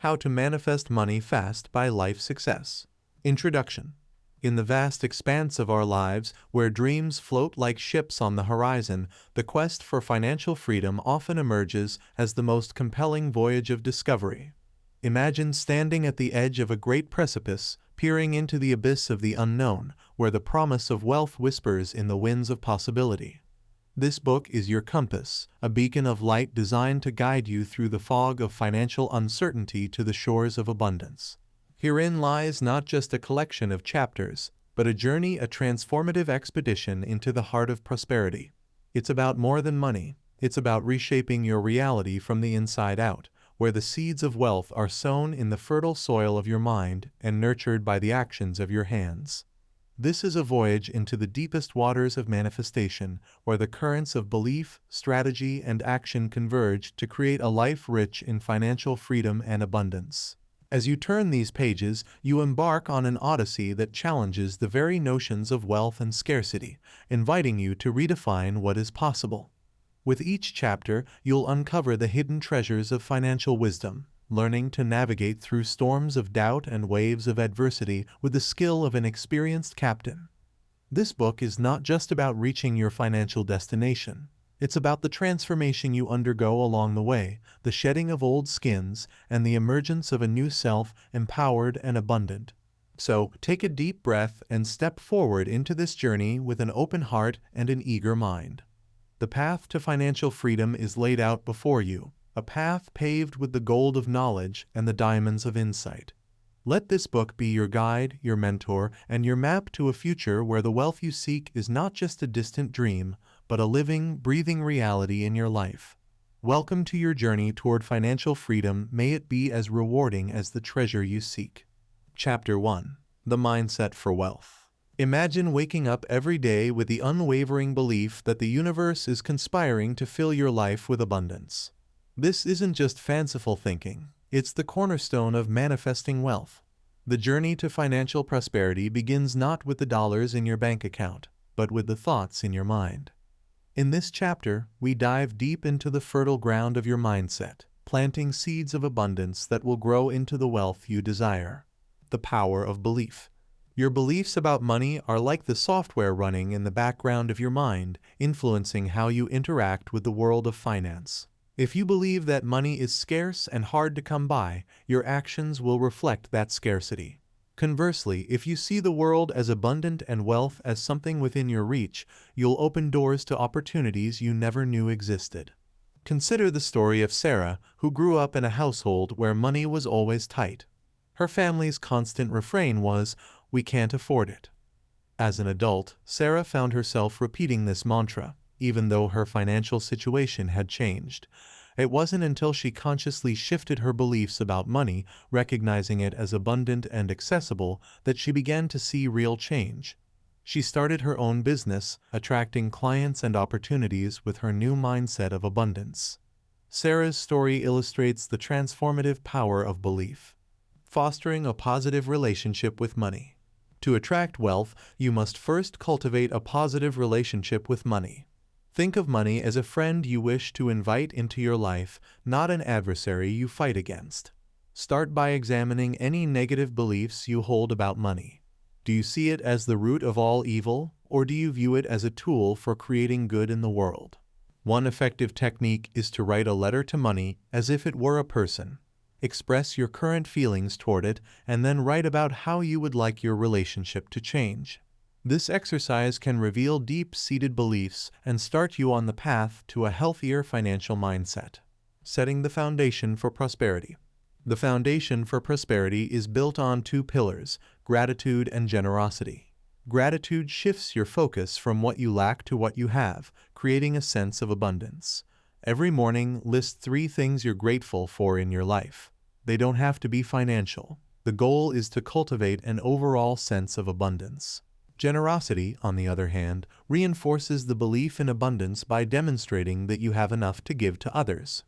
How to Manifest Money Fast by Life Success. Introduction. In the vast expanse of our lives, where dreams float like ships on the horizon, the quest for financial freedom often emerges as the most compelling voyage of discovery. Imagine standing at the edge of a great precipice, peering into the abyss of the unknown, where the promise of wealth whispers in the winds of possibility. This book is your compass, a beacon of light designed to guide you through the fog of financial uncertainty to the shores of abundance. Herein lies not just a collection of chapters, but a journey, a transformative expedition into the heart of prosperity. It's about more than money. It's about reshaping your reality from the inside out, where the seeds of wealth are sown in the fertile soil of your mind and nurtured by the actions of your hands. This is a voyage into the deepest waters of manifestation, where the currents of belief, strategy, and action converge to create a life rich in financial freedom and abundance. As you turn these pages, you embark on an odyssey that challenges the very notions of wealth and scarcity, inviting you to redefine what is possible. With each chapter, you'll uncover the hidden treasures of financial wisdom, learning to navigate through storms of doubt and waves of adversity with the skill of an experienced captain. This book is not just about reaching your financial destination. It's about the transformation you undergo along the way, the shedding of old skins, and the emergence of a new self, empowered and abundant. So, take a deep breath and step forward into this journey with an open heart and an eager mind. The path to financial freedom is laid out before you, a path paved with the gold of knowledge and the diamonds of insight. Let this book be your guide, your mentor, and your map to a future where the wealth you seek is not just a distant dream, but a living, breathing reality in your life. Welcome to your journey toward financial freedom. May it be as rewarding as the treasure you seek. Chapter 1. The Mindset for Wealth. Imagine waking up every day with the unwavering belief that the universe is conspiring to fill your life with abundance. This isn't just fanciful thinking, it's the cornerstone of manifesting wealth. The journey to financial prosperity begins not with the dollars in your bank account, but with the thoughts in your mind. In this chapter, we dive deep into the fertile ground of your mindset, planting seeds of abundance that will grow into the wealth you desire. The power of belief. Your beliefs about money are like the software running in the background of your mind, influencing how you interact with the world of finance. If you believe that money is scarce and hard to come by, your actions will reflect that scarcity. Conversely, if you see the world as abundant and wealth as something within your reach, you'll open doors to opportunities you never knew existed. Consider the story of Sarah, who grew up in a household where money was always tight. Her family's constant refrain was, "We can't afford it." As an adult, Sarah found herself repeating this mantra, even though her financial situation had changed. It wasn't until she consciously shifted her beliefs about money, recognizing it as abundant and accessible, that she began to see real change. She started her own business, attracting clients and opportunities with her new mindset of abundance. Sarah's story illustrates the transformative power of belief. Fostering a positive relationship with money. To attract wealth, you must first cultivate a positive relationship with money. Think of money as a friend you wish to invite into your life, not an adversary you fight against. Start by examining any negative beliefs you hold about money. Do you see it as the root of all evil, or do you view it as a tool for creating good in the world? One effective technique is to write a letter to money as if it were a person. Express your current feelings toward it, and then write about how you would like your relationship to change. This exercise can reveal deep-seated beliefs and start you on the path to a healthier financial mindset. Setting the foundation for prosperity. The foundation for prosperity is built on two pillars, gratitude and generosity. Gratitude shifts your focus from what you lack to what you have, creating a sense of abundance. Every morning, list 3 things you're grateful for in your life. They don't have to be financial. The goal is to cultivate an overall sense of abundance. Generosity, on the other hand, reinforces the belief in abundance by demonstrating that you have enough to give to others.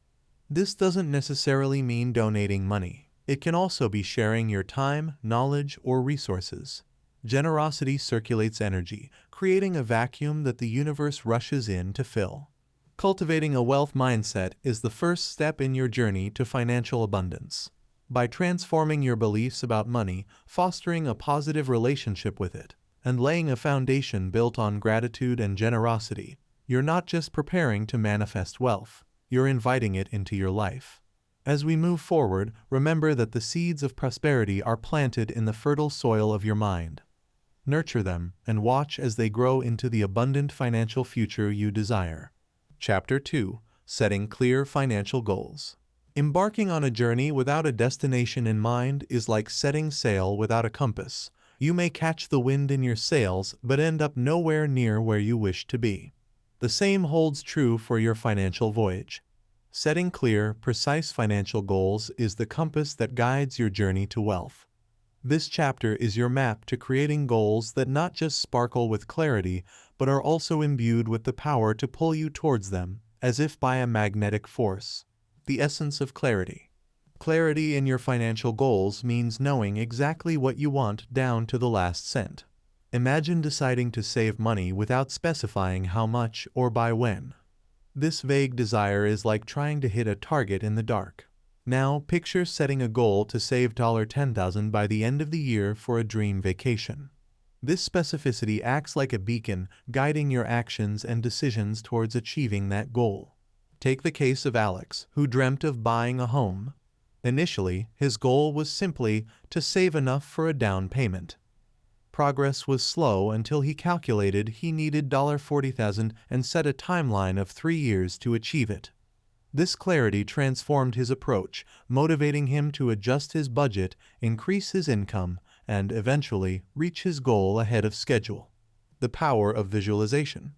This doesn't necessarily mean donating money. It can also be sharing your time, knowledge, or resources. Generosity circulates energy, creating a vacuum that the universe rushes in to fill. Cultivating a wealth mindset is the first step in your journey to financial abundance. By transforming your beliefs about money, fostering a positive relationship with it, and laying a foundation built on gratitude and generosity, you're not just preparing to manifest wealth, you're inviting it into your life. As we move forward, remember that the seeds of prosperity are planted in the fertile soil of your mind. Nurture them and watch as they grow into the abundant financial future you desire. Chapter 2. Setting Clear Financial Goals. Embarking on a journey without a destination in mind is like setting sail without a compass. You may catch the wind in your sails, but end up nowhere near where you wish to be. The same holds true for your financial voyage. Setting clear, precise financial goals is the compass that guides your journey to wealth. This chapter is your map to creating goals that not just sparkle with clarity, but are also imbued with the power to pull you towards them, as if by a magnetic force. The essence of clarity. Clarity in your financial goals means knowing exactly what you want down to the last cent. Imagine deciding to save money without specifying how much or by when. This vague desire is like trying to hit a target in the dark. Now, picture setting a goal to save $10,000 by the end of the year for a dream vacation. This specificity acts like a beacon, guiding your actions and decisions towards achieving that goal. Take the case of Alex, who dreamt of buying a home. Initially, his goal was simply to save enough for a down payment. Progress was slow until he calculated he needed $40,000 and set a timeline of 3 years to achieve it. This clarity transformed his approach, motivating him to adjust his budget, increase his income, and eventually reach his goal ahead of schedule. The power of visualization.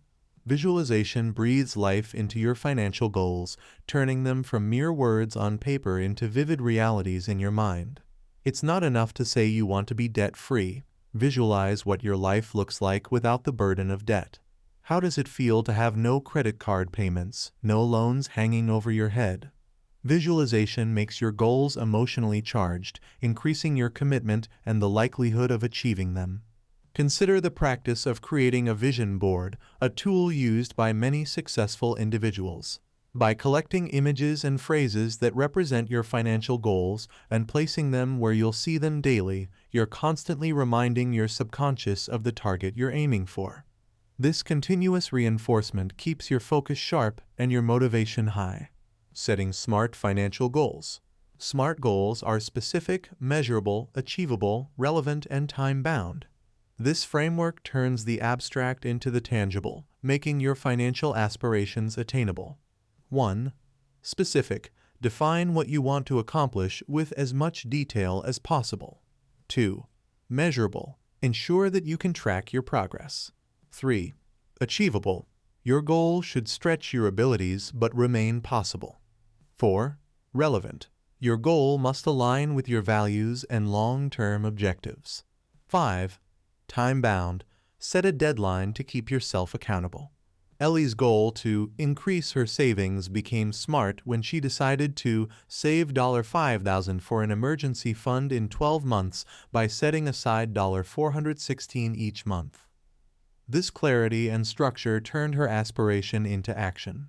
Visualization breathes life into your financial goals, turning them from mere words on paper into vivid realities in your mind. It's not enough to say you want to be debt-free. Visualize what your life looks like without the burden of debt. How does it feel to have no credit card payments, no loans hanging over your head? Visualization makes your goals emotionally charged, increasing your commitment and the likelihood of achieving them. Consider the practice of creating a vision board, a tool used by many successful individuals. By collecting images and phrases that represent your financial goals and placing them where you'll see them daily, you're constantly reminding your subconscious of the target you're aiming for. This continuous reinforcement keeps your focus sharp and your motivation high. Setting smart financial goals. Smart goals are specific, measurable, achievable, relevant, and time-bound. This framework turns the abstract into the tangible, making your financial aspirations attainable. 1. Specific. Define what you want to accomplish with as much detail as possible. 2. Measurable. Ensure that you can track your progress. 3. Achievable. Your goal should stretch your abilities but remain possible. 4. Relevant. Your goal must align with your values and long-term objectives. 5. Time-bound. Set a deadline to keep yourself accountable. Ellie's goal to increase her savings became smart when she decided to save $5,000 for an emergency fund in 12 months by setting aside $416 each month. This clarity and structure turned her aspiration into action.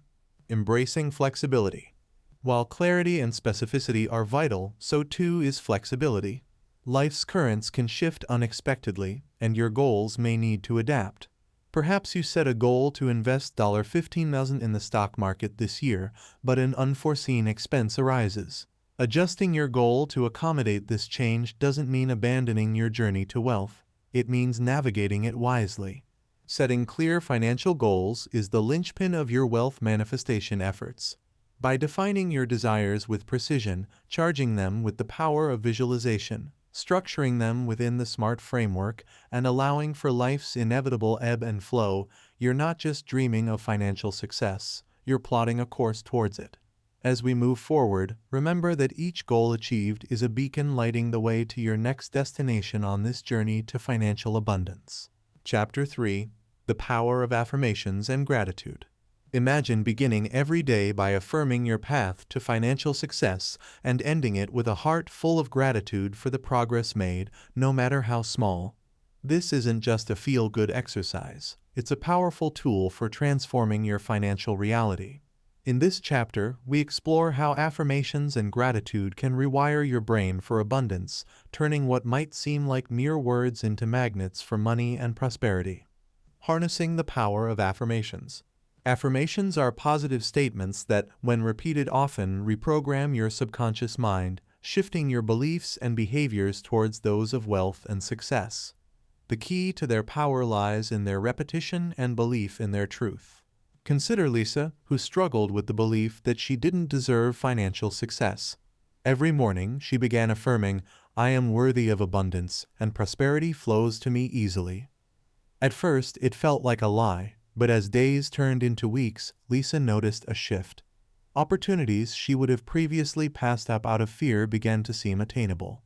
Embracing flexibility. While clarity and specificity are vital, so too is flexibility. Life's currents can shift unexpectedly, and your goals may need to adapt. Perhaps you set a goal to invest $15,000 in the stock market this year, but an unforeseen expense arises. Adjusting your goal to accommodate this change doesn't mean abandoning your journey to wealth. It means navigating it wisely. Setting clear financial goals is the linchpin of your wealth manifestation efforts. By defining your desires with precision, charging them with the power of visualization, structuring them within the SMART framework, and allowing for life's inevitable ebb and flow, you're not just dreaming of financial success, you're plotting a course towards it. As we move forward, remember that each goal achieved is a beacon lighting the way to your next destination on this journey to financial abundance. Chapter 3. The Power of Affirmations and Gratitude. Imagine beginning every day by affirming your path to financial success and ending it with a heart full of gratitude for the progress made, no matter how small. This isn't just a feel-good exercise. It's a powerful tool for transforming your financial reality. In this chapter, we explore how affirmations and gratitude can rewire your brain for abundance, turning what might seem like mere words into magnets for money and prosperity. Harnessing the power of affirmations. Affirmations are positive statements that, when repeated often, reprogram your subconscious mind, shifting your beliefs and behaviors towards those of wealth and success. The key to their power lies in their repetition and belief in their truth. Consider Lisa, who struggled with the belief that she didn't deserve financial success. Every morning, she began affirming, "I am worthy of abundance, and prosperity flows to me easily." At first, it felt like a lie, but as days turned into weeks, Lisa noticed a shift. Opportunities she would have previously passed up out of fear began to seem attainable.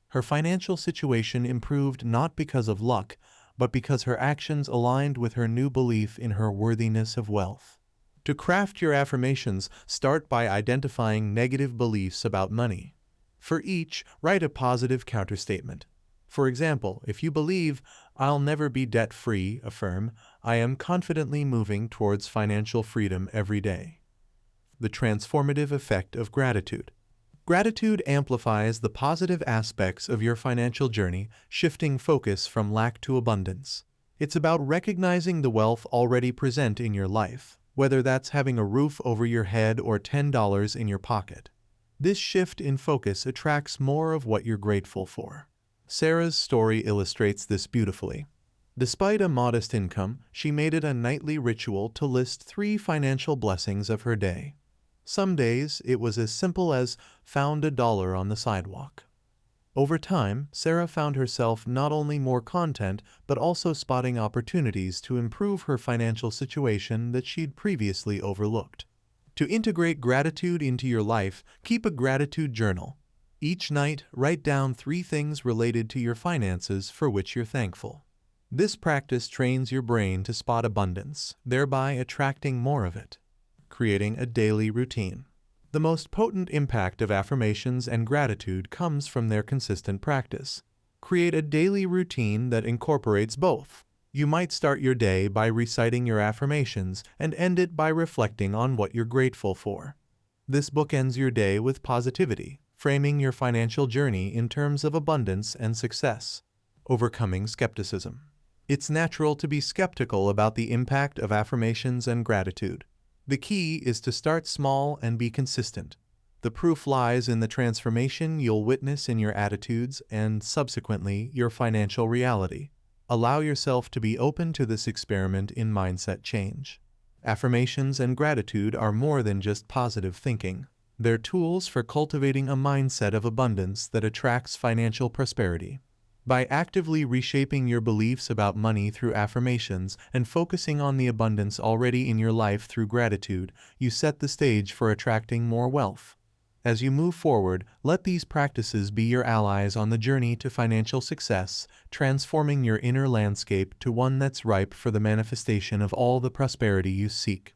Her financial situation improved not because of luck, but because her actions aligned with her new belief in her worthiness of wealth. To craft your affirmations, start by identifying negative beliefs about money. For each, write a positive counterstatement. For example, if you believe, "I'll never be debt-free," affirm, "I am confidently moving towards financial freedom every day." The transformative effect of gratitude. Gratitude amplifies the positive aspects of your financial journey, shifting focus from lack to abundance. It's about recognizing the wealth already present in your life, whether that's having a roof over your head or $10 in your pocket. This shift in focus attracts more of what you're grateful for. Sarah's story illustrates this beautifully. Despite a modest income, she made it a nightly ritual to list 3 financial blessings of her day. Some days, it was as simple as "found $1 on the sidewalk." Over time, Sarah found herself not only more content, but also spotting opportunities to improve her financial situation that she'd previously overlooked. To integrate gratitude into your life, keep a gratitude journal. Each night, write down 3 things related to your finances for which you're thankful. This practice trains your brain to spot abundance, thereby attracting more of it. Creating a daily routine. The most potent impact of affirmations and gratitude comes from their consistent practice. Create a daily routine that incorporates both. You might start your day by reciting your affirmations and end it by reflecting on what you're grateful for. This bookends your day with positivity, framing your financial journey in terms of abundance and success. Overcoming skepticism. It's natural to be skeptical about the impact of affirmations and gratitude. The key is to start small and be consistent. The proof lies in the transformation you'll witness in your attitudes and, subsequently, your financial reality. Allow yourself to be open to this experiment in mindset change. Affirmations and gratitude are more than just positive thinking. They're tools for cultivating a mindset of abundance that attracts financial prosperity. By actively reshaping your beliefs about money through affirmations and focusing on the abundance already in your life through gratitude, you set the stage for attracting more wealth. As you move forward, let these practices be your allies on the journey to financial success, transforming your inner landscape to one that's ripe for the manifestation of all the prosperity you seek.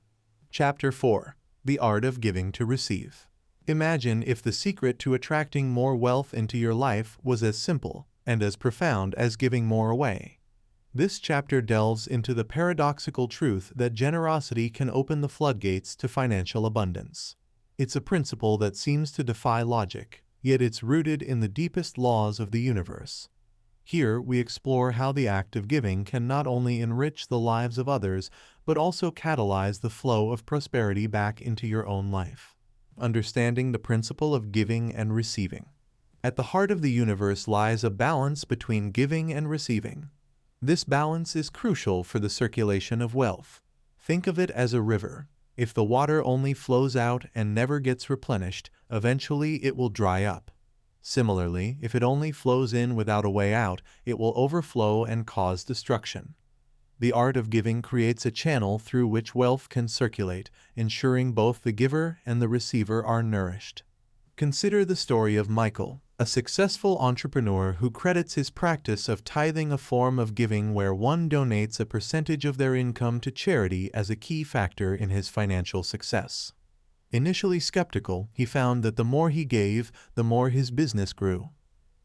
Chapter 4. The Art of Giving to Receive. Imagine if the secret to attracting more wealth into your life was as simple and as profound as giving more away. This chapter delves into the paradoxical truth that generosity can open the floodgates to financial abundance. It's a principle that seems to defy logic, yet it's rooted in the deepest laws of the universe. Here we explore how the act of giving can not only enrich the lives of others, but also catalyze the flow of prosperity back into your own life. Understanding the principle of giving and receiving. At the heart of the universe lies a balance between giving and receiving. This balance is crucial for the circulation of wealth. Think of it as a river. If the water only flows out and never gets replenished, eventually it will dry up. Similarly, if it only flows in without a way out, it will overflow and cause destruction. The art of giving creates a channel through which wealth can circulate, ensuring both the giver and the receiver are nourished. Consider the story of Michael, a successful entrepreneur who credits his practice of tithing a form of giving where one donates a percentage of their income to charity as a key factor in his financial success. Initially skeptical, he found that the more he gave, the more his business grew.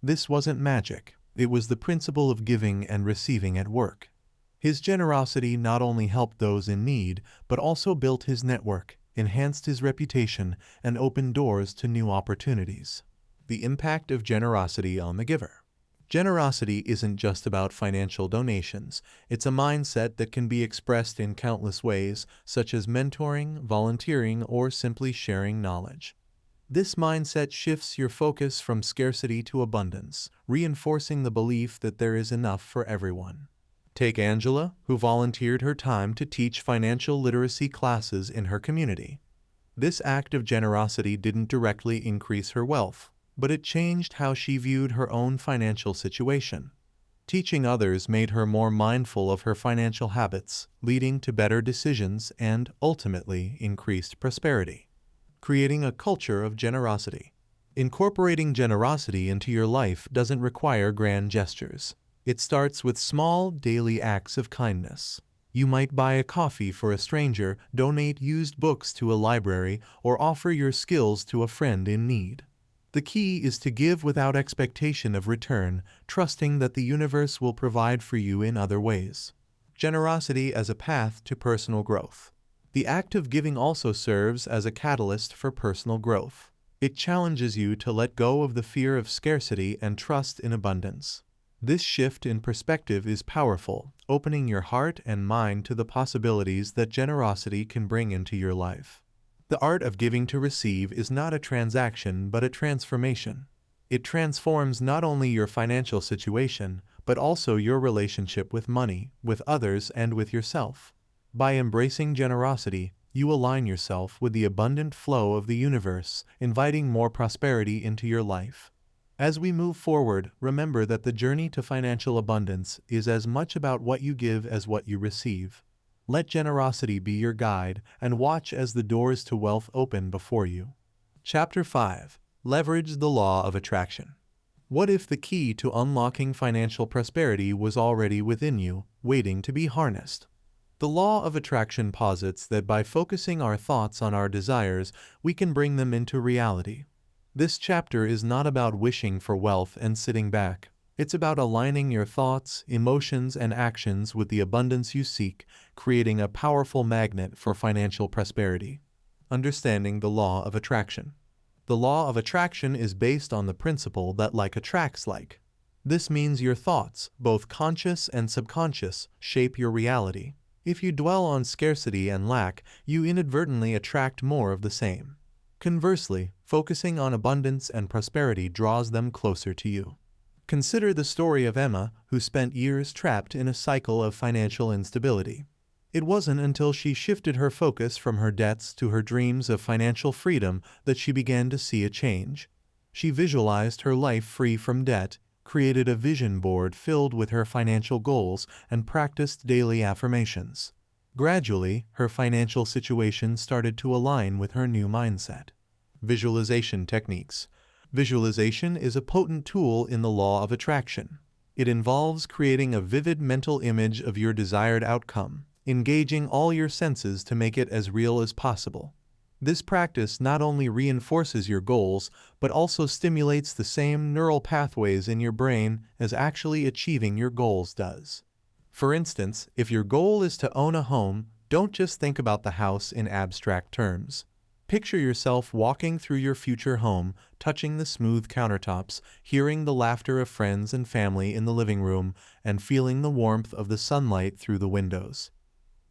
This wasn't magic. It was the principle of giving and receiving at work. His generosity not only helped those in need, but also built his network, enhanced his reputation, and opened doors to new opportunities. The impact of generosity on the giver. Generosity isn't just about financial donations. It's a mindset that can be expressed in countless ways, such as mentoring, volunteering, or simply sharing knowledge. This mindset shifts your focus from scarcity to abundance, reinforcing the belief that there is enough for everyone. Take Angela, who volunteered her time to teach financial literacy classes in her community. This act of generosity didn't directly increase her wealth, but it changed how she viewed her own financial situation. Teaching others made her more mindful of her financial habits, leading to better decisions and, ultimately, increased prosperity. Creating a culture of generosity. Incorporating generosity into your life doesn't require grand gestures. It starts with small, daily acts of kindness. You might buy a coffee for a stranger, donate used books to a library, or offer your skills to a friend in need. The key is to give without expectation of return, trusting that the universe will provide for you in other ways. Generosity as a path to personal growth. The act of giving also serves as a catalyst for personal growth. It challenges you to let go of the fear of scarcity and trust in abundance. This shift in perspective is powerful, opening your heart and mind to the possibilities that generosity can bring into your life. The art of giving to receive is not a transaction but a transformation. It transforms not only your financial situation, but also your relationship with money, with others, and with yourself. By embracing generosity, you align yourself with the abundant flow of the universe, inviting more prosperity into your life. As we move forward, remember that the journey to financial abundance is as much about what you give as what you receive. Let generosity be your guide, and watch as the doors to wealth open before you. Chapter 5. Leverage the Law of Attraction. What if the key to unlocking financial prosperity was already within you, waiting to be harnessed? The law of attraction posits that by focusing our thoughts on our desires, we can bring them into reality. This chapter is not about wishing for wealth and sitting back. It's about aligning your thoughts, emotions, and actions with the abundance you seek, creating a powerful magnet for financial prosperity. Understanding the law of attraction. The law of attraction is based on the principle that like attracts like. This means your thoughts, both conscious and subconscious, shape your reality. If you dwell on scarcity and lack, you inadvertently attract more of the same. Conversely, focusing on abundance and prosperity draws them closer to you. Consider the story of Emma, who spent years trapped in a cycle of financial instability. It wasn't until she shifted her focus from her debts to her dreams of financial freedom that she began to see a change. She visualized her life free from debt, created a vision board filled with her financial goals, and practiced daily affirmations. Gradually, her financial situation started to align with her new mindset. Visualization techniques. Visualization is a potent tool in the law of attraction. It involves creating a vivid mental image of your desired outcome, engaging all your senses to make it as real as possible. This practice not only reinforces your goals, but also stimulates the same neural pathways in your brain as actually achieving your goals does. For instance, if your goal is to own a home, don't just think about the house in abstract terms. Picture yourself walking through your future home, touching the smooth countertops, hearing the laughter of friends and family in the living room, and feeling the warmth of the sunlight through the windows.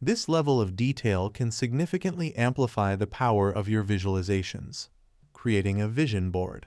This level of detail can significantly amplify the power of your visualizations. Creating a vision board.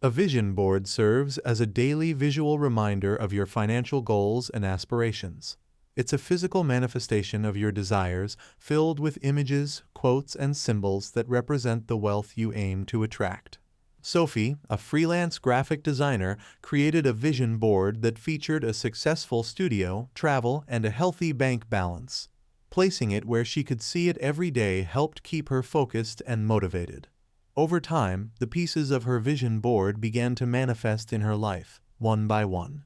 A vision board serves as a daily visual reminder of your financial goals and aspirations. It's a physical manifestation of your desires, filled with images, quotes, and symbols that represent the wealth you aim to attract. Sophie, a freelance graphic designer, created a vision board that featured a successful studio, travel, and a healthy bank balance. Placing it where she could see it every day helped keep her focused and motivated. Over time, the pieces of her vision board began to manifest in her life, one by one.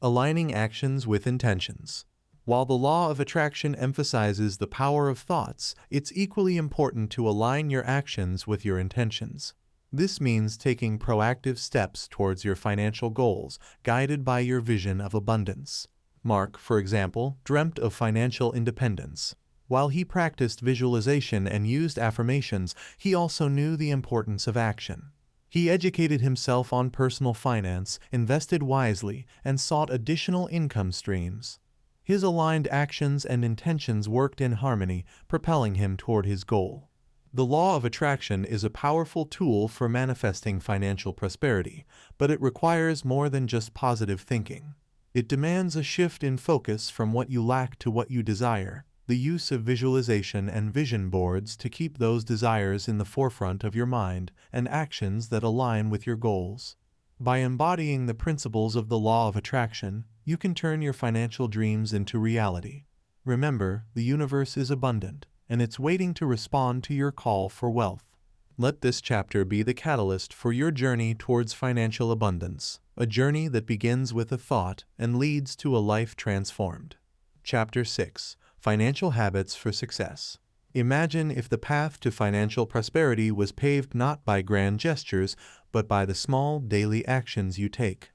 Aligning actions with intentions. While the law of attraction emphasizes the power of thoughts, it's equally important to align your actions with your intentions. This means taking proactive steps towards your financial goals, guided by your vision of abundance. Mark, for example, dreamt of financial independence. While he practiced visualization and used affirmations, he also knew the importance of action. He educated himself on personal finance, invested wisely, and sought additional income streams. His aligned actions and intentions worked in harmony, propelling him toward his goal. The law of attraction is a powerful tool for manifesting financial prosperity, but it requires more than just positive thinking. It demands a shift in focus from what you lack to what you desire, the use of visualization and vision boards to keep those desires in the forefront of your mind, and actions that align with your goals. By embodying the principles of the law of attraction, you can turn your financial dreams into reality. Remember, the universe is abundant, and it's waiting to respond to your call for wealth. Let this chapter be the catalyst for your journey towards financial abundance, a journey that begins with a thought and leads to a life transformed. Chapter 6: Financial Habits for Success. Imagine if the path to financial prosperity was paved not by grand gestures, but by the small daily actions you take.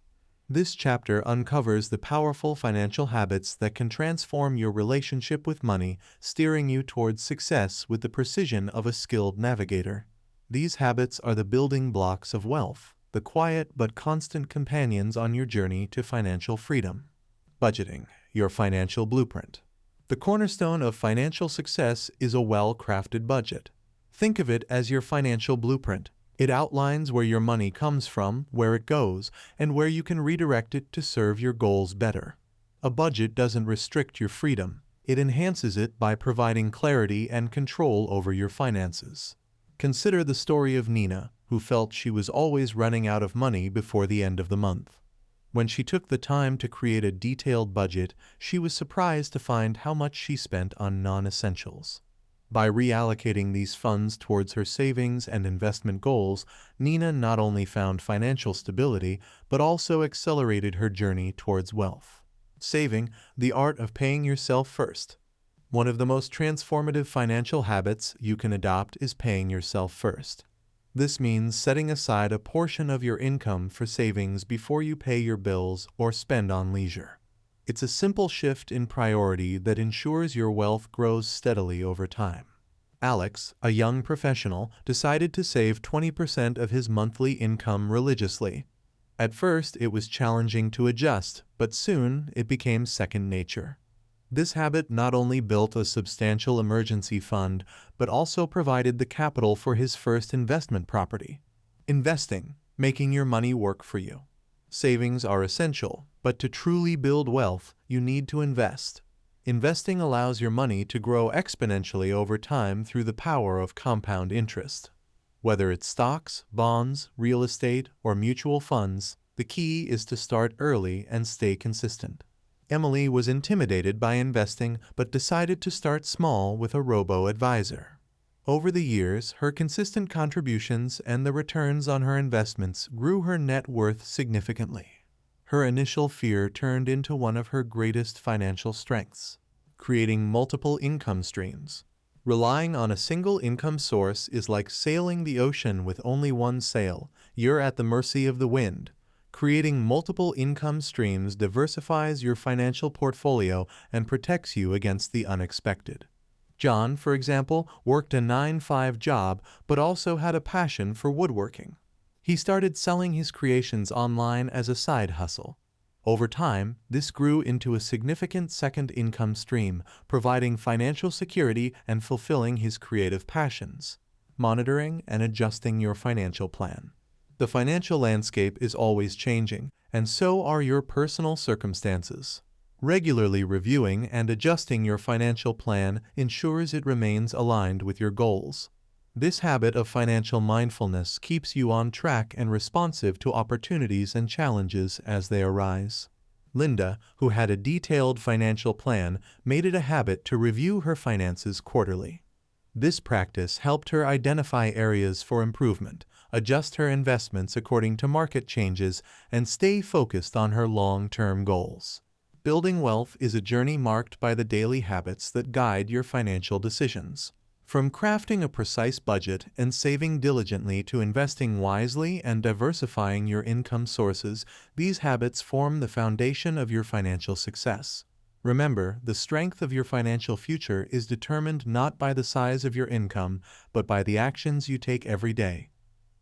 This chapter uncovers the powerful financial habits that can transform your relationship with money, steering you towards success with the precision of a skilled navigator. These habits are the building blocks of wealth, the quiet but constant companions on your journey to financial freedom. Budgeting, your financial blueprint. The cornerstone of financial success is a well-crafted budget. Think of it as your financial blueprint. It outlines where your money comes from, where it goes, and where you can redirect it to serve your goals better. A budget doesn't restrict your freedom. It enhances it by providing clarity and control over your finances. Consider the story of Nina, who felt she was always running out of money before the end of the month. When she took the time to create a detailed budget, she was surprised to find how much she spent on non-essentials. By reallocating these funds towards her savings and investment goals, Nina not only found financial stability, but also accelerated her journey towards wealth. Saving, the art of paying yourself first. One of the most transformative financial habits you can adopt is paying yourself first. This means setting aside a portion of your income for savings before you pay your bills or spend on leisure. It's a simple shift in priority that ensures your wealth grows steadily over time. Alex, a young professional, decided to save 20% of his monthly income religiously. At first, it was challenging to adjust, but soon it became second nature. This habit not only built a substantial emergency fund, but also provided the capital for his first investment property. Investing, making your money work for you. Savings are essential, but to truly build wealth, you need to invest. Investing allows your money to grow exponentially over time through the power of compound interest. Whether it's stocks, bonds, real estate, or mutual funds, the key is to start early and stay consistent. Emily was intimidated by investing but decided to start small with a robo-advisor. Over the years, her consistent contributions and the returns on her investments grew her net worth significantly. Her initial fear turned into one of her greatest financial strengths, creating multiple income streams. Relying on a single income source is like sailing the ocean with only one sail. You're at the mercy of the wind. Creating multiple income streams diversifies your financial portfolio and protects you against the unexpected. John, for example, worked a 9-to-5 job but also had a passion for woodworking. He started selling his creations online as a side hustle. Over time, this grew into a significant second income stream, providing financial security and fulfilling his creative passions. Monitoring and adjusting your financial plan. The financial landscape is always changing, and so are your personal circumstances. Regularly reviewing and adjusting your financial plan ensures it remains aligned with your goals. This habit of financial mindfulness keeps you on track and responsive to opportunities and challenges as they arise. Linda, who had a detailed financial plan, made it a habit to review her finances quarterly. This practice helped her identify areas for improvement, adjust her investments according to market changes, and stay focused on her long-term goals. Building wealth is a journey marked by the daily habits that guide your financial decisions. From crafting a precise budget and saving diligently to investing wisely and diversifying your income sources, these habits form the foundation of your financial success. Remember, the strength of your financial future is determined not by the size of your income, but by the actions you take every day.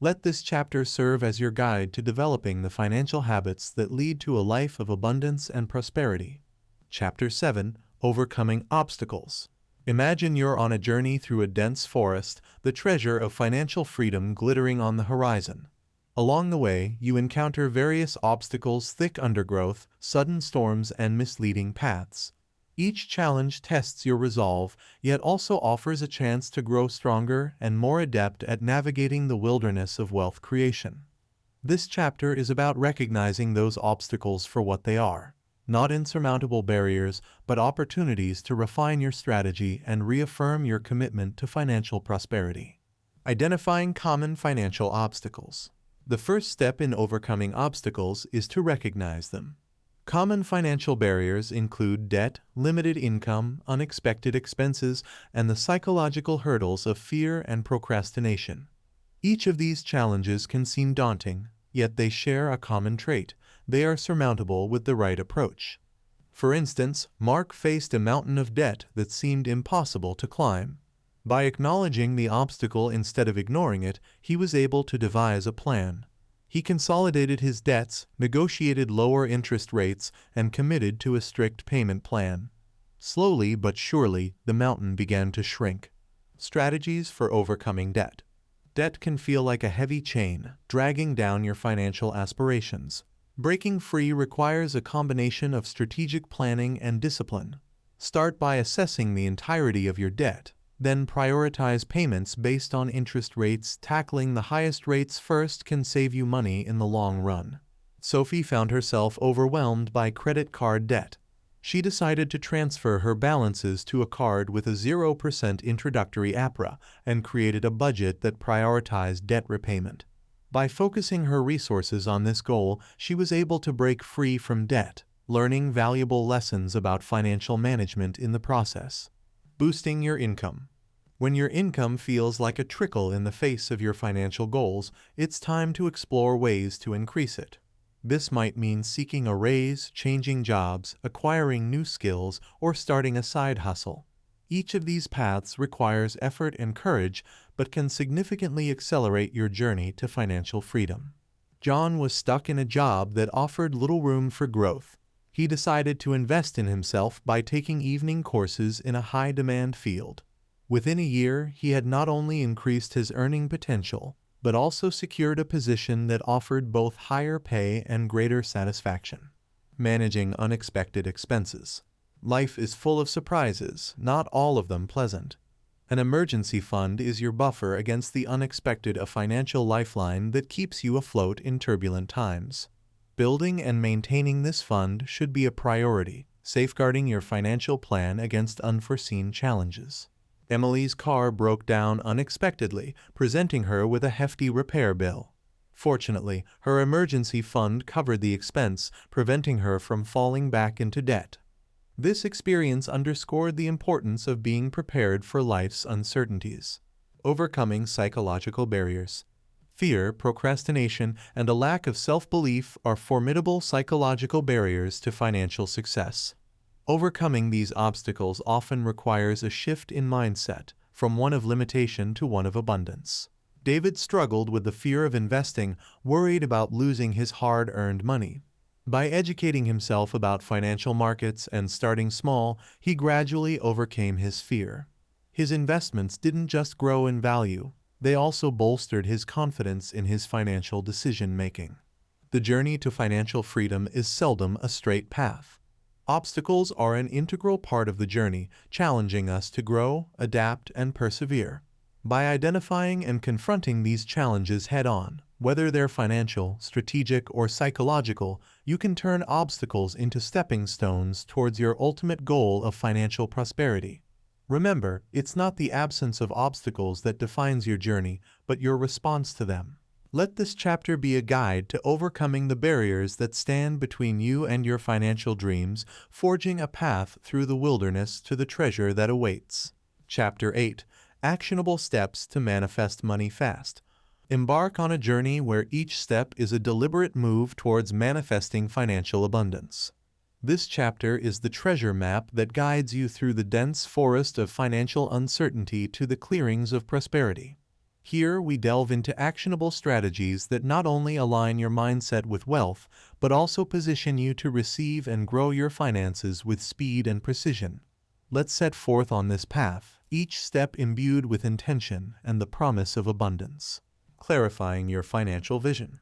Let this chapter serve as your guide to developing the financial habits that lead to a life of abundance and prosperity. Chapter 7: Overcoming Obstacles. Imagine you're on a journey through a dense forest, the treasure of financial freedom glittering on the horizon. Along the way, you encounter various obstacles: thick undergrowth, sudden storms, and misleading paths. Each challenge tests your resolve, yet also offers a chance to grow stronger and more adept at navigating the wilderness of wealth creation. This chapter is about recognizing those obstacles for what they are. Not insurmountable barriers, but opportunities to refine your strategy and reaffirm your commitment to financial prosperity. Identifying common financial obstacles. The first step in overcoming obstacles is to recognize them. Common financial barriers include debt, limited income, unexpected expenses, and the psychological hurdles of fear and procrastination. Each of these challenges can seem daunting, yet they share a common trait: they are surmountable with the right approach. For instance, Mark faced a mountain of debt that seemed impossible to climb. By acknowledging the obstacle instead of ignoring it, he was able to devise a plan. He consolidated his debts, negotiated lower interest rates, and committed to a strict payment plan. Slowly but surely, the mountain began to shrink. Strategies for overcoming debt. Debt can feel like a heavy chain, dragging down your financial aspirations. Breaking free requires a combination of strategic planning and discipline. Start by assessing the entirety of your debt. Then prioritize payments based on interest rates. Tackling the highest rates first can save you money in the long run. Sophie found herself overwhelmed by credit card debt. She decided to transfer her balances to a card with a 0% introductory APR and created a budget that prioritized debt repayment. By focusing her resources on this goal, she was able to break free from debt, learning valuable lessons about financial management in the process. Boosting your income. When your income feels like a trickle in the face of your financial goals, it's time to explore ways to increase it. This might mean seeking a raise, changing jobs, acquiring new skills, or starting a side hustle. Each of these paths requires effort and courage, but can significantly accelerate your journey to financial freedom. John was stuck in a job that offered little room for growth. He decided to invest in himself by taking evening courses in a high-demand field. Within a year, he had not only increased his earning potential, but also secured a position that offered both higher pay and greater satisfaction. Managing unexpected expenses. Life is full of surprises, not all of them pleasant. An emergency fund is your buffer against the unexpected, a financial lifeline that keeps you afloat in turbulent times. Building and maintaining this fund should be a priority, safeguarding your financial plan against unforeseen challenges. Emily's car broke down unexpectedly, presenting her with a hefty repair bill. Fortunately, her emergency fund covered the expense, preventing her from falling back into debt. This experience underscored the importance of being prepared for life's uncertainties. Overcoming psychological barriers. Fear, procrastination, and a lack of self-belief are formidable psychological barriers to financial success. Overcoming these obstacles often requires a shift in mindset, from one of limitation to one of abundance. David struggled with the fear of investing, worried about losing his hard-earned money. By educating himself about financial markets and starting small, he gradually overcame his fear. His investments didn't just grow in value, they also bolstered his confidence in his financial decision-making. The journey to financial freedom is seldom a straight path. Obstacles are an integral part of the journey, challenging us to grow, adapt, and persevere. By identifying and confronting these challenges head-on, whether they're financial, strategic, or psychological, you can turn obstacles into stepping stones towards your ultimate goal of financial prosperity. Remember, it's not the absence of obstacles that defines your journey, but your response to them. Let this chapter be a guide to overcoming the barriers that stand between you and your financial dreams, forging a path through the wilderness to the treasure that awaits. Chapter 8: Actionable Steps to Manifest Money Fast. Embark on a journey where each step is a deliberate move towards manifesting financial abundance. This chapter is the treasure map that guides you through the dense forest of financial uncertainty to the clearings of prosperity. Here we delve into actionable strategies that not only align your mindset with wealth, but also position you to receive and grow your finances with speed and precision. Let's set forth on this path, each step imbued with intention and the promise of abundance. Clarifying your financial vision.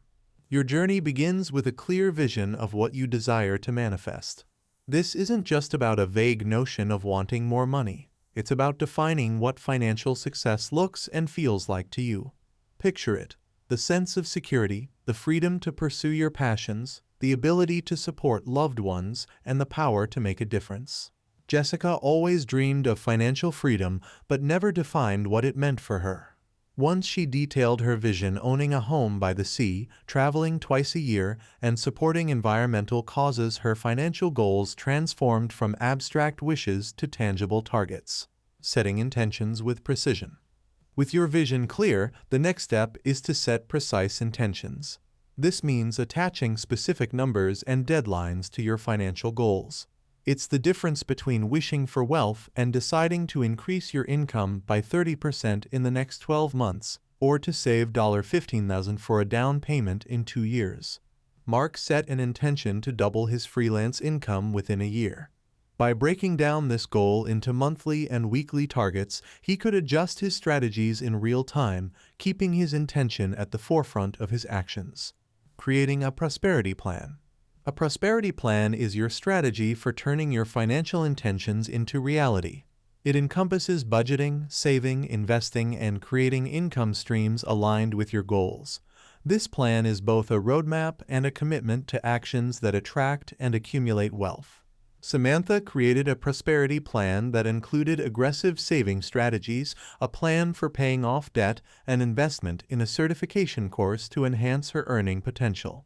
Your journey begins with a clear vision of what you desire to manifest. This isn't just about a vague notion of wanting more money. It's about defining what financial success looks and feels like to you. Picture it: the sense of security, the freedom to pursue your passions, the ability to support loved ones, and the power to make a difference. Jessica always dreamed of financial freedom, but never defined what it meant for her. Once she detailed her vision owning a home by the sea, traveling twice a year, and supporting environmental causes. Her financial goals transformed from abstract wishes to tangible targets. Setting intentions with precision. With your vision clear, the next step is to set precise intentions. This means attaching specific numbers and deadlines to your financial goals. It's the difference between wishing for wealth and deciding to increase your income by 30% in the next 12 months, or to save $15,000 for a down payment in 2 years. Mark set an intention to double his freelance income within a year. By breaking down this goal into monthly and weekly targets, he could adjust his strategies in real time, keeping his intention at the forefront of his actions. Creating a prosperity plan. A prosperity plan is your strategy for turning your financial intentions into reality. It encompasses budgeting, saving, investing, and creating income streams aligned with your goals. This plan is both a roadmap and a commitment to actions that attract and accumulate wealth. Samantha created a prosperity plan that included aggressive saving strategies, a plan for paying off debt, and investment in a certification course to enhance her earning potential.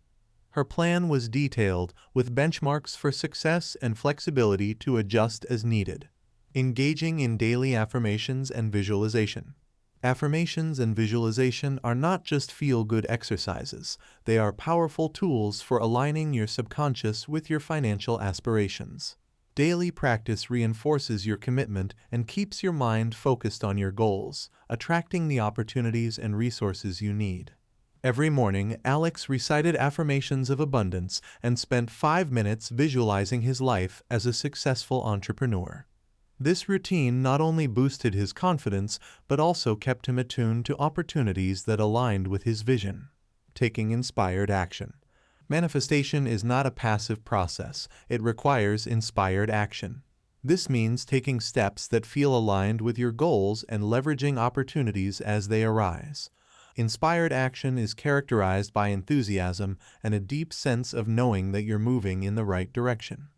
Her plan was detailed, with benchmarks for success and flexibility to adjust as needed. Engaging in daily affirmations and visualization. Affirmations and visualization are not just feel-good exercises. They are powerful tools for aligning your subconscious with your financial aspirations. Daily practice reinforces your commitment and keeps your mind focused on your goals, attracting the opportunities and resources you need. Every morning, Alex recited affirmations of abundance and spent 5 minutes visualizing his life as a successful entrepreneur. This routine not only boosted his confidence, but also kept him attuned to opportunities that aligned with his vision. Taking inspired action. Manifestation is not a passive process. It requires inspired action. This means taking steps that feel aligned with your goals and leveraging opportunities as they arise. Inspired action is characterized by enthusiasm and a deep sense of knowing that you're moving in the right direction.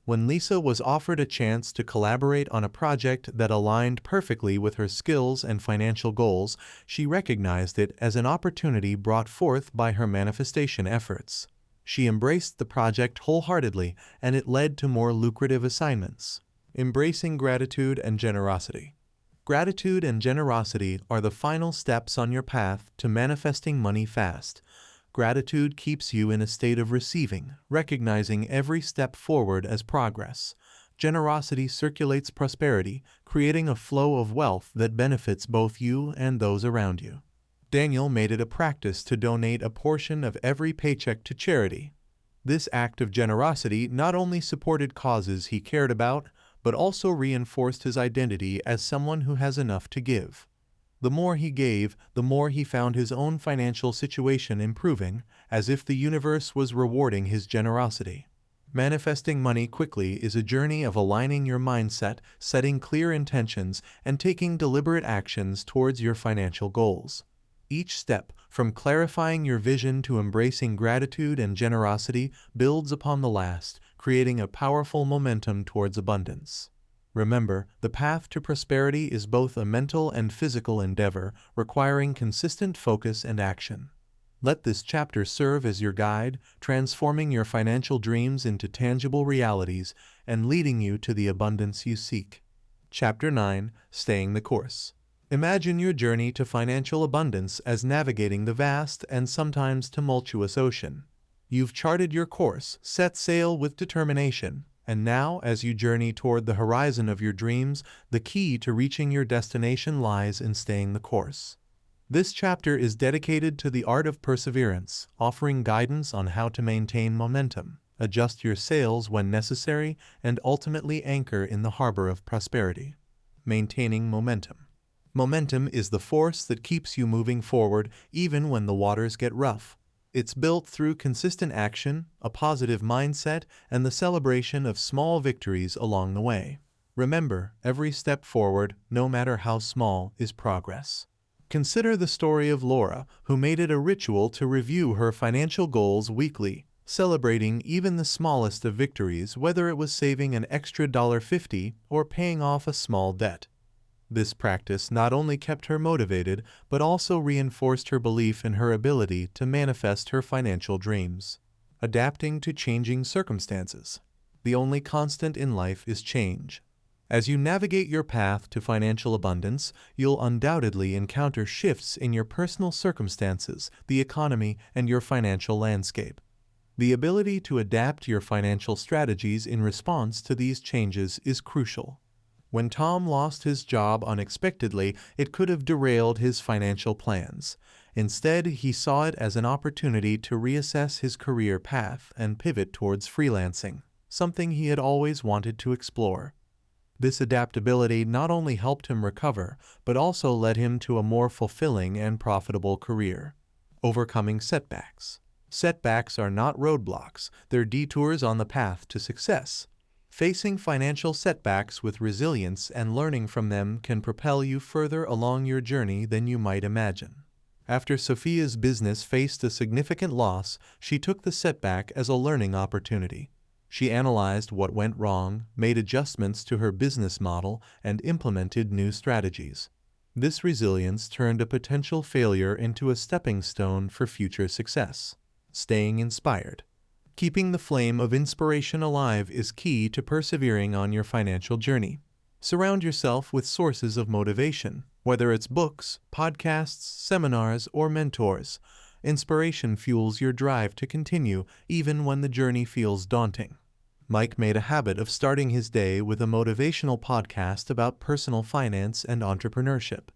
When Lisa was offered a chance to collaborate on a project that aligned perfectly with her skills and financial goals, she recognized it as an opportunity brought forth by her manifestation efforts. She embraced the project wholeheartedly, and it led to more lucrative assignments. Embracing gratitude and generosity. Gratitude and generosity are the final steps on your path to manifesting money fast. Gratitude keeps you in a state of receiving, recognizing every step forward as progress. Generosity circulates prosperity, creating a flow of wealth that benefits both you and those around you. Daniel made it a practice to donate a portion of every paycheck to charity. This act of generosity not only supported causes he cared about, but also reinforced his identity as someone who has enough to give. The more he gave, the more he found his own financial situation improving, as if the universe was rewarding his generosity. Manifesting money quickly is a journey of aligning your mindset, setting clear intentions, and taking deliberate actions towards your financial goals. Each step, from clarifying your vision to embracing gratitude and generosity, builds upon the last, creating a powerful momentum towards abundance. Remember, the path to prosperity is both a mental and physical endeavor, requiring consistent focus and action. Let this chapter serve as your guide, transforming your financial dreams into tangible realities and leading you to the abundance you seek. Chapter 9: Staying the Course. Imagine your journey to financial abundance as navigating the vast and sometimes tumultuous ocean. You've charted your course, set sail with determination, and now, as you journey toward the horizon of your dreams, the key to reaching your destination lies in staying the course. This chapter is dedicated to the art of perseverance, offering guidance on how to maintain momentum, adjust your sails when necessary, and ultimately anchor in the harbor of prosperity. Maintaining momentum. Momentum is the force that keeps you moving forward even when the waters get rough. It's built through consistent action, a positive mindset, and the celebration of small victories along the way. Remember, every step forward, no matter how small, is progress. Consider the story of Laura, who made it a ritual to review her financial goals weekly, celebrating even the smallest of victories, whether it was saving an extra $50 or paying off a small debt. This practice not only kept her motivated, but also reinforced her belief in her ability to manifest her financial dreams. Adapting to changing circumstances. The only constant in life is change. As you navigate your path to financial abundance, you'll undoubtedly encounter shifts in your personal circumstances, the economy, and your financial landscape. The ability to adapt your financial strategies in response to these changes is crucial. When Tom lost his job unexpectedly, it could have derailed his financial plans. Instead, he saw it as an opportunity to reassess his career path and pivot towards freelancing, something he had always wanted to explore. This adaptability not only helped him recover, but also led him to a more fulfilling and profitable career. Overcoming setbacks. Setbacks are not roadblocks, they're detours on the path to success. Facing financial setbacks with resilience and learning from them can propel you further along your journey than you might imagine. After Sophia's business faced a significant loss, she took the setback as a learning opportunity. She analyzed what went wrong, made adjustments to her business model, and implemented new strategies. This resilience turned a potential failure into a stepping stone for future success. Staying inspired. Keeping the flame of inspiration alive is key to persevering on your financial journey. Surround yourself with sources of motivation, whether it's books, podcasts, seminars, or mentors. Inspiration fuels your drive to continue even when the journey feels daunting. Mike made a habit of starting his day with a motivational podcast about personal finance and entrepreneurship.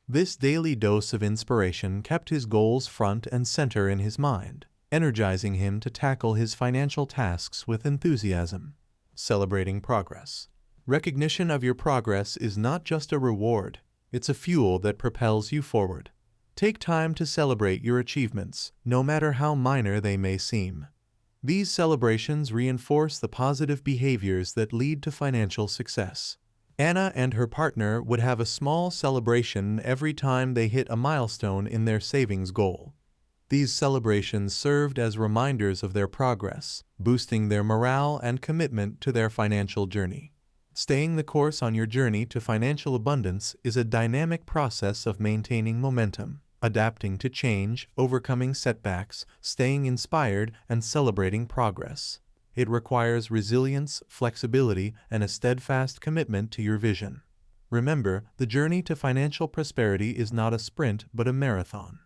This daily dose of inspiration kept his goals front and center in his mind, energizing him to tackle his financial tasks with enthusiasm. Celebrating progress. Recognition of your progress is not just a reward, it's a fuel that propels you forward. Take time to celebrate your achievements, no matter how minor they may seem. These celebrations reinforce the positive behaviors that lead to financial success. Anna and her partner would have a small celebration every time they hit a milestone in their savings goal. These celebrations served as reminders of their progress, boosting their morale and commitment to their financial journey. Staying the course on your journey to financial abundance is a dynamic process of maintaining momentum, adapting to change, overcoming setbacks, staying inspired, and celebrating progress. It requires resilience, flexibility, and a steadfast commitment to your vision. Remember, the journey to financial prosperity is not a sprint but a marathon.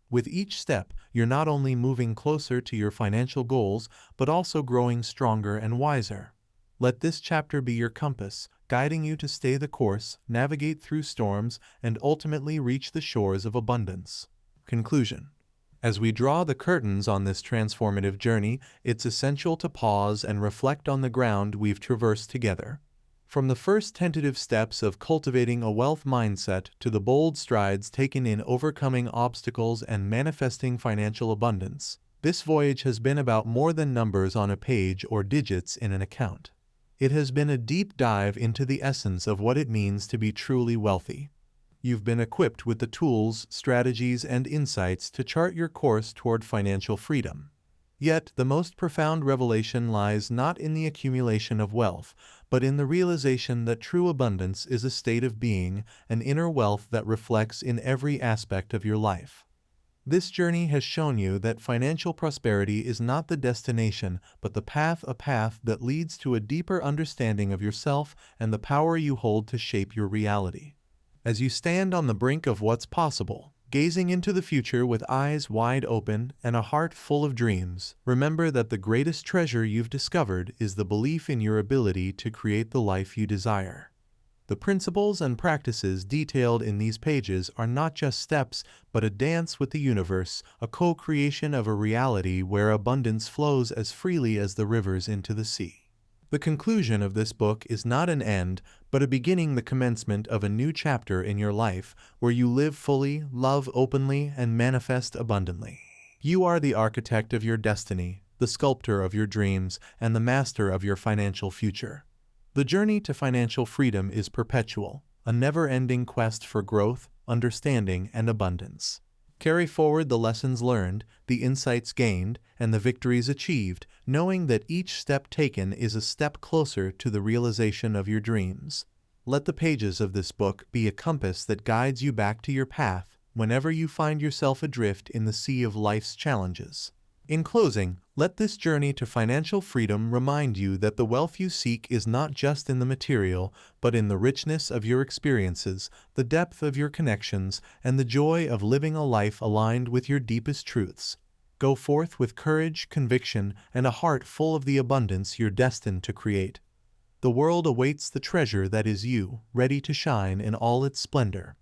With each step, you're not only moving closer to your financial goals, but also growing stronger and wiser. Let this chapter be your compass, guiding you to stay the course, navigate through storms, and ultimately reach the shores of abundance. Conclusion. As we draw the curtains on this transformative journey, it's essential to pause and reflect on the ground we've traversed together. From the first tentative steps of cultivating a wealth mindset to the bold strides taken in overcoming obstacles and manifesting financial abundance, this voyage has been about more than numbers on a page or digits in an account. It has been a deep dive into the essence of what it means to be truly wealthy. You've been equipped with the tools, strategies, and insights to chart your course toward financial freedom. Yet, the most profound revelation lies not in the accumulation of wealth, but in the realization that true abundance is a state of being, an inner wealth that reflects in every aspect of your life. This journey has shown you that financial prosperity is not the destination, but the path, a path that leads to a deeper understanding of yourself and the power you hold to shape your reality. As you stand on the brink of what's possible, Gazing into the future with eyes wide open and a heart full of dreams, remember that the greatest treasure you've discovered is the belief in your ability to create the life you desire. The principles and practices detailed in these pages are not just steps, but a dance with the universe, a co-creation of a reality where abundance flows as freely as the rivers into the sea. The conclusion of this book is not an end, but a beginning, the commencement of a new chapter in your life, where you live fully, love openly, and manifest abundantly. You are the architect of your destiny, the sculptor of your dreams, and the master of your financial future. The journey to financial freedom is perpetual, a never-ending quest for growth, understanding, and abundance. Carry forward the lessons learned, the insights gained, and the victories achieved, knowing that each step taken is a step closer to the realization of your dreams. Let the pages of this book be a compass that guides you back to your path whenever you find yourself adrift in the sea of life's challenges. In closing, let this journey to financial freedom remind you that the wealth you seek is not just in the material, but in the richness of your experiences, the depth of your connections, and the joy of living a life aligned with your deepest truths. Go forth with courage, conviction, and a heart full of the abundance you're destined to create. The world awaits the treasure that is you, ready to shine in all its splendor.